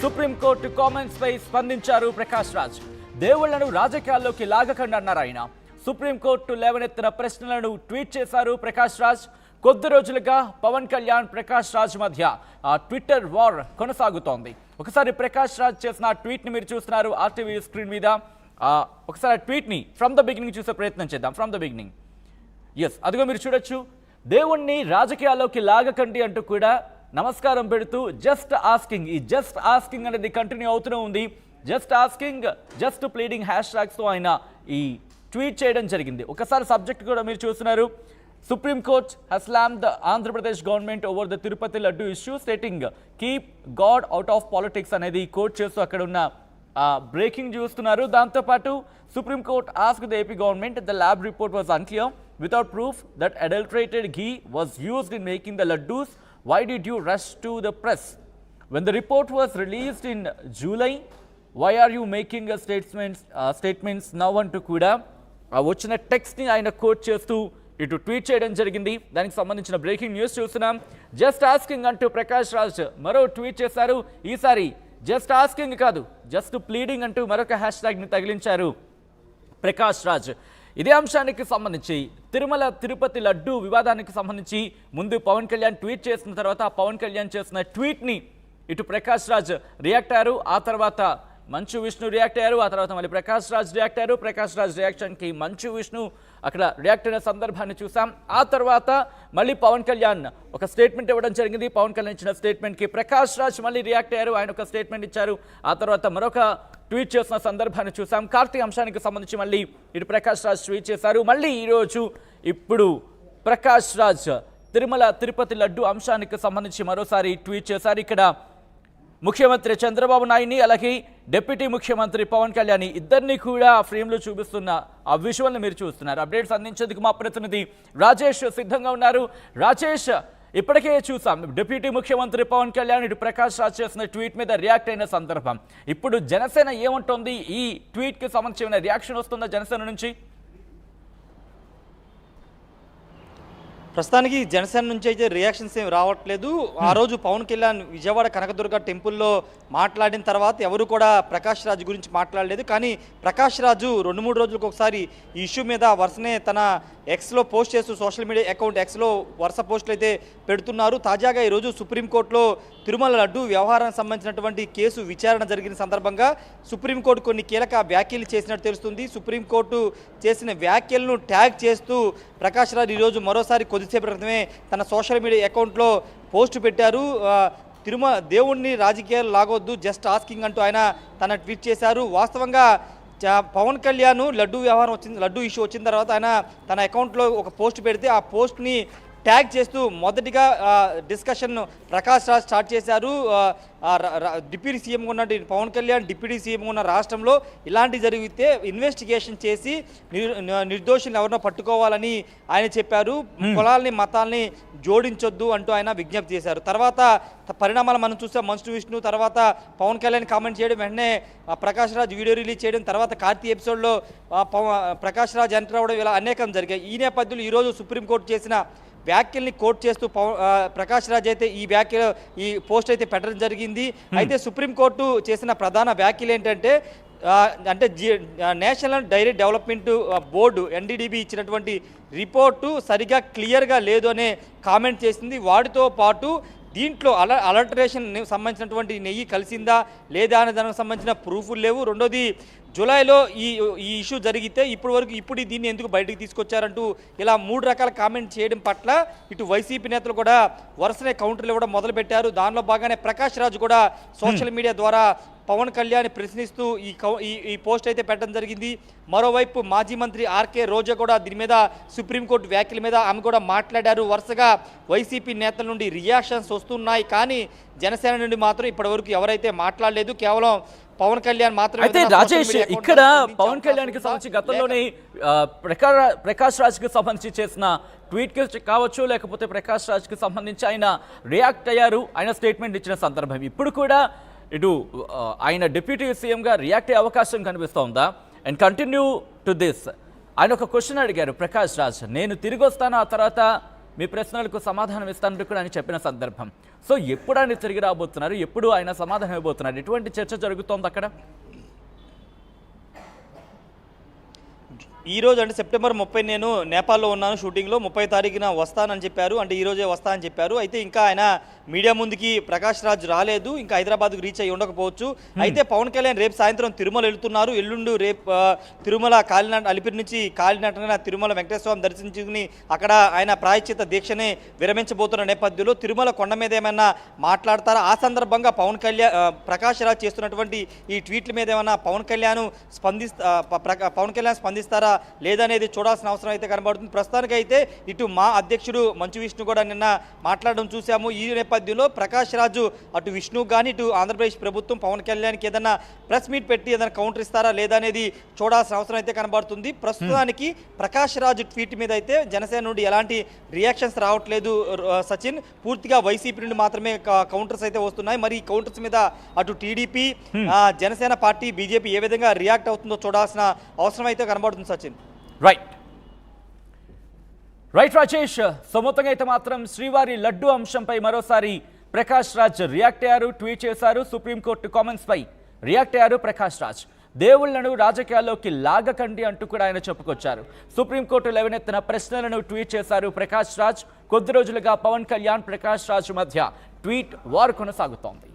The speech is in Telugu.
సుప్రీంకోర్టు కామెంట్స్ పై స్పందించారు ప్రకాష్ రాజ్. దేవుళ్లను రాజకీయాల్లోకి లాగకండి అన్నారు ఆయన. సుప్రీంకోర్టు లేవనెత్తిన ప్రశ్నలను ట్వీట్ చేశారు ప్రకాష్ రాజ్. కొద్ది రోజులుగా పవన్ కళ్యాణ్, ప్రకాష్ రాజ్ మధ్య ట్విట్టర్ వార్ కొనసాగుతోంది. ఒకసారి ప్రకాష్ రాజ్ చేసిన ట్వీట్ ని మీరు చూస్తున్నారు ఆర్టీవీ స్క్రీన్ మీద. ఒకసారి ట్వీట్ ని ఫ్రమ్ ద బిగినింగ్ చూసే ప్రయత్నం చేద్దాం. From the beginning. ఎస్, అదిగో మీరు చూడొచ్చు. దేవుణ్ణి రాజకీయాల్లోకి లాగకండి అంటూ కూడా నమస్కారం పెడుతూ జస్ట్ ఆస్కింగ్, ఈ జస్ట్ ఆస్కింగ్ అనేది కంటిన్యూ అవుతూనే ఉంది. Just asking, just pleading hash tags తో ఆయన ఈ ట్వీట్ చేయడం జరిగింది. ఒకసారి సబ్జెక్ట్ కూడా మీరు చూస్తున్నారు. Supreme Court has slammed the Andhra Pradesh government over the Tirupati Laddu issue, stating keep God out of politics అనేది కోట్ చేస్తూ అక్కడ ఉన్న బ్రేకింగ్ చూస్తున్నారు. దాంతో పాటు Supreme Court asked the AP government the lab report was unclear without proof that adulterated ghee was used in making the laddus. Why did you rush to the press when the report was released in July? Why are you making a statements now అంటూ కూడా వచ్చిన టెక్స్ట్ ని ఆయన కోట్ చేస్తూ ఇటు ట్వీట్ చేయడం జరిగింది. దానికి సంబంధించిన బ్రేకింగ్ న్యూస్ చూస్తున్నాం. జస్ట్ ఆస్కింగ్ అంటూ ప్రకాష్ రాజ్ మరో ట్వీట్ చేశారు. ఈసారి జస్ట్ ఆస్కింగ్ కాదు, జస్ట్ ప్లీడింగ్ అంటూ మరొక హ్యాష్ ట్యాగ్ ని తగిలించారు ప్రకాష్ రాజ్. ఇదే అంశానికి సంబంధించి తిరుమల తిరుపతి లడ్డు వివాదానికి సంబంధించి ముందు పవన్ కళ్యాణ్ ట్వీట్ చేసిన తర్వాత పవన్ కళ్యాణ్ చేసిన ట్వీట్ ని ఇటు ప్రకాష్ రాజ్ రియాక్ట్ అయ్యారు. ఆ తర్వాత మంచు విష్ణు రియాక్ట్ అయ్యారు. ఆ తర్వాత మళ్ళీ ప్రకాష్ రాజ్ రియాక్ట్ అయ్యారు. ప్రకాష్ రాజ్ రియాక్షన్కి మంచు విష్ణు అక్కడ రియాక్ట్ అయిన సందర్భాన్ని చూసాం. ఆ తర్వాత మళ్ళీ పవన్ కళ్యాణ్ ఒక స్టేట్మెంట్ ఇవ్వడం జరిగింది. పవన్ కళ్యాణ్ ఇచ్చిన స్టేట్మెంట్కి ప్రకాష్ రాజ్ మళ్ళీ రియాక్ట్ అయ్యారు. ఆయన ఒక స్టేట్మెంట్ ఇచ్చారు. ఆ తర్వాత మరొక ట్వీట్ చేసిన సందర్భాన్ని చూసాం. కార్తీ అంశానికి సంబంధించి మళ్ళీ ఇటు ప్రకాష్ రాజ్ ట్వీట్ చేశారు. మళ్ళీ ఈరోజు ఇప్పుడు ప్రకాష్ రాజ్ తిరుమల తిరుపతి లడ్డు అంశానికి సంబంధించి మరోసారి ట్వీట్ చేశారు. ఇక్కడ ముఖ్యమంత్రి చంద్రబాబు నాయుడిని, అలాగే డిప్యూటీ ముఖ్యమంత్రి పవన్ కళ్యాణ్ ఇద్దరిని కూడా ఫ్రేమ్లో చూపిస్తున్న ఆ విజువల్ని మీరు చూస్తున్నారు. అప్డేట్స్ అందించేందుకు మా ప్రతినిధి రాజేష్ సిద్ధంగా ఉన్నారు. రాజేష్, ఇప్పటికే చూసాం డిప్యూటీ ముఖ్యమంత్రి పవన్ కళ్యాణ్ ఇటు ప్రకాష్ రాజ్ చేసిన ట్వీట్ మీద రియాక్ట్ అయిన సందర్భం. ఇప్పుడు జనసేన ఏమంటోంది? ఈ ట్వీట్కి సంబంధించిన రియాక్షన్ వస్తుందా జనసేన నుంచి? ప్రస్తుతానికి జనసేన నుంచి అయితే రియాక్షన్స్ ఏమి రావట్లేదు. ఆ రోజు పవన్ కళ్యాణ్ విజయవాడ కనకదుర్గ టెంపుల్లో మాట్లాడిన తర్వాత ఎవరు కూడా ప్రకాష్ రాజ్ గురించి మాట్లాడలేదు. కానీ ప్రకాష్ రాజు 2-3 రోజులకు ఒకసారి ఈ ఇష్యూ మీద వరుసనే తన ఎక్స్లో పోస్ట్ చేస్తూ సోషల్ మీడియా అకౌంట్ ఎక్స్లో వరుస పోస్టులు అయితే పెడుతున్నారు. తాజాగా ఈరోజు సుప్రీంకోర్టులో తిరుమల లడ్డు వ్యవహారానికి సంబంధించినటువంటి కేసు విచారణ జరిగిన సందర్భంగా సుప్రీంకోర్టు కొన్ని కీలక వ్యాఖ్యలు చేసినట్టు తెలుస్తుంది. సుప్రీంకోర్టు చేసిన వ్యాఖ్యలను ట్యాగ్ చేస్తూ ప్రకాష్ రాజ్ ఈరోజు మరోసారి కొద్దిసేపు క్రితమే తన సోషల్ మీడియా అకౌంట్లో పోస్టు పెట్టారు. దేవుణ్ణి రాజకీయాలు లాగొద్దు, జస్ట్ ఆస్కింగ్ అంటూ ఆయన తన ట్వీట్ చేశారు. వాస్తవంగా పవన్ కళ్యాణ్ లడ్డు ఇష్యూ వచ్చిన తర్వాత ఆయన తన అకౌంట్లో ఒక పోస్ట్ పెడితే ఆ పోస్ట్ని ట్యాగ్ చేస్తూ మొదటిగా డిస్కషన్ ప్రకాష్ రాజ్ స్టార్ట్ చేశారు. డిప్యూటీ సీఎంగా ఉన్న పవన్ కళ్యాణ్ డిప్యూటీ సీఎంగా ఉన్న రాష్ట్రంలో ఇలాంటి జరిగితే ఇన్వెస్టిగేషన్ చేసి నిర్దోషులను ఎవరినో పట్టుకోవాలని ఆయన చెప్పారు. కులాలని మతాల్ని జోడించొద్దు అంటూ ఆయన విజ్ఞప్తి చేశారు. తర్వాత పరిణామాలు మనం చూస్తాం. మంచు విష్ణు తర్వాత పవన్ కళ్యాణ్ కామెంట్ చేయడం, వెంటనే ప్రకాష్ రాజ్ వీడియో రిలీజ్ చేయడం, తర్వాత కార్తీ ఎపిసోడ్లో ప్రకాష్ రాజ్ ఎంటర్ అవ్వడం, ఇలా అనేకం జరిగాయి. ఈ నేపథ్యంలో ఈరోజు సుప్రీంకోర్టు చేసిన వ్యాఖ్యల్ని కోట్ చేస్తూ ప్రకాష్ రాజ్ అయితే ఈ పోస్ట్ అయితే పెట్టడం జరిగింది. అయితే సుప్రీంకోర్టు చేసిన ప్రధాన వ్యాఖ్యలు ఏంటంటే national dairy development board NDDB ఇచ్చినటువంటి రిపోర్టు సరిగా క్లియర్గా లేదు అనే కామెంట్ చేసింది. వాటితో పాటు దీంట్లో అలర్టరేషన్ సంబంధించినటువంటి నెయ్యి కలిసిందా లేదా అనే దానికి సంబంధించిన ప్రూఫ్లు లేవు. రెండోది, జూలైలో ఈ ఇష్యూ జరిగితే ఇప్పుడు దీన్ని ఎందుకు బయటకు తీసుకొచ్చారంటూ ఇలా 3 రకాల కామెంట్ చేయడం పట్ల ఇటు వైసీపీ నేతలు కూడా వరుసనే కౌంటర్లు ఇవ్వడం మొదలుపెట్టారు. దానిలో భాగంగానే ప్రకాష్ రాజ్ కూడా సోషల్ మీడియా ద్వారా పవన్ కళ్యాణ్ ప్రశ్నిస్తూ ఈ పోస్ట్ అయితే పెట్టడం జరిగింది. మరోవైపు మాజీ మంత్రి ఆర్కే రోజా కూడా దీని మీద సుప్రీంకోర్టు వ్యాఖ్యల మీద ఆమె కూడా మాట్లాడారు. వరుసగా వైసీపీ నేతల నుండి రియాక్షన్స్ వస్తున్నాయి. కానీ జనసేన నుండి మాత్రం ఇప్పటివరకు ఎవరైతే మాట్లాడలేదు. కేవలం పవన్ కళ్యాణ్ మాత్రమే. అయితే రాజేష్, ఇక్కడ పవన్ కళ్యాణ్ కి సంబంధించి గతంలోనే ప్రకాష్ రాజ్ కి సంబంధించి చేసిన ట్వీట్ కి కావచ్చు, లేకపోతే ప్రకాష్ రాజ్ కి సంబంధించి ఆయన రియాక్ట్ అయ్యారు, ఆయన స్టేట్మెంట్ ఇచ్చిన సందర్భం. ఇప్పుడు కూడా ఇటు ఆయన డిప్యూటీ సీఎంగా రియాక్ట్ అయ్యే అవకాశం కనిపిస్తోందా? అండ్ కంటిన్యూ టు దిస్, ఆయన ఒక క్వశ్చన్ అడిగారు ప్రకాష్ రాజ్, నేను తిరిగి వస్తాను, ఆ తర్వాత మీ ప్రశ్నలకు సమాధానం ఇస్తానంటూ కూడా ఆయన చెప్పిన సందర్భం. సో ఎప్పుడు ఆయన తిరిగి రాబోతున్నారు, ఎప్పుడు ఆయన సమాధానం ఇవ్వబోతున్నారు, ఎటువంటి చర్చ జరుగుతోంది అక్కడ? ఈ రోజు అంటే సెప్టెంబర్ 30 నేను నేపాల్లో ఉన్నాను షూటింగ్లో, 30 తారీఖున వస్తానని చెప్పారు. అంటే ఈ రోజే వస్తా అని చెప్పారు. అయితే ఇంకా ఆయన మీడియా ముందుకి ప్రకాష్ రాజ్ రాలేదు, ఇంకా హైదరాబాద్కు రీచ్ అయ్యి ఉండకపోవచ్చు. అయితే పవన్ కళ్యాణ్ రేపు సాయంత్రం తిరుమల వెళ్తున్నారు. ఎల్లుండు రేపు తిరుమల కాలినట అలిపిరి నుంచి కాలినటన తిరుమల వెంకటేశ్వర స్వామి దర్శించుకుని అక్కడ ఆయన ప్రాయశ్చిత దీక్షనే విరమించబోతున్న నేపథ్యంలో తిరుమల కొండ మీద ఏమైనా మాట్లాడతారా? ఆ సందర్భంగా పవన్ కళ్యాణ్ ప్రకాష్ రాజ్ చేస్తున్నటువంటి ఈ ట్వీట్ల మీద ఏమైనా పవన్ కళ్యాణ్ స్పందిస్తారా లేదనేది చూడాల్సిన అవసరం అయితే కనబడుతుంది. ప్రస్తుతానికైతే ఇటు మా అధ్యక్షుడు మంచు విష్ణు కూడా నిన్న మాట్లాడడం చూసాము. ఈ నేపథ్యంలో ప్రకాష్ రాజు అటు విష్ణు కానీ ఇటు ఆంధ్రప్రదేశ్ ప్రభుత్వం పవన్ కళ్యాణ్కి ఏదైనా ప్రెస్ మీట్ పెట్టి ఏదైనా కౌంటర్ ఇస్తారా లేదా అనేది చూడాల్సిన అవసరం అయితే కనబడుతుంది. ప్రస్తుతానికి ప్రకాష్ రాజు ట్వీట్ మీద అయితే జనసేన నుండి ఎలాంటి రియాక్షన్స్ రావట్లేదు సచిన్. పూర్తిగా వైసీపీ నుండి మాత్రమే కౌంటర్స్ అయితే వస్తున్నాయి. మరి ఈ కౌంటర్స్ మీద అటు టీడీపీ జనసేన పార్టీ బీజేపీ ఏ విధంగా రియాక్ట్ అవుతుందో చూడాల్సిన అవసరం అయితే కనబడుతుంది సచిన్. రైట్ రాజేష్. సో మొత్తంగా అయితే మాత్రం శ్రీవారి లడ్డు అంశంపై మరోసారి ప్రకాష్ రాజ్ రియాక్ట్ అయ్యారు, ట్వీట్ చేశారు. సుప్రీంకోర్టు కామెంట్స్ పై రియాక్ట్ అయ్యారు ప్రకాష్ రాజ్. దేవుళ్లను రాజకీయాల్లోకి లాగకండి అంటూ కూడా ఆయన చెప్పుకొచ్చారు. సుప్రీంకోర్టు లేవనెత్తిన ప్రశ్నలను ట్వీట్ చేశారు ప్రకాష్ రాజ్. కొద్ది రోజులుగా పవన్ కళ్యాణ్ ప్రకాష్ రాజ్ మధ్య ట్వీట్ వార్ కొనసాగుతోంది.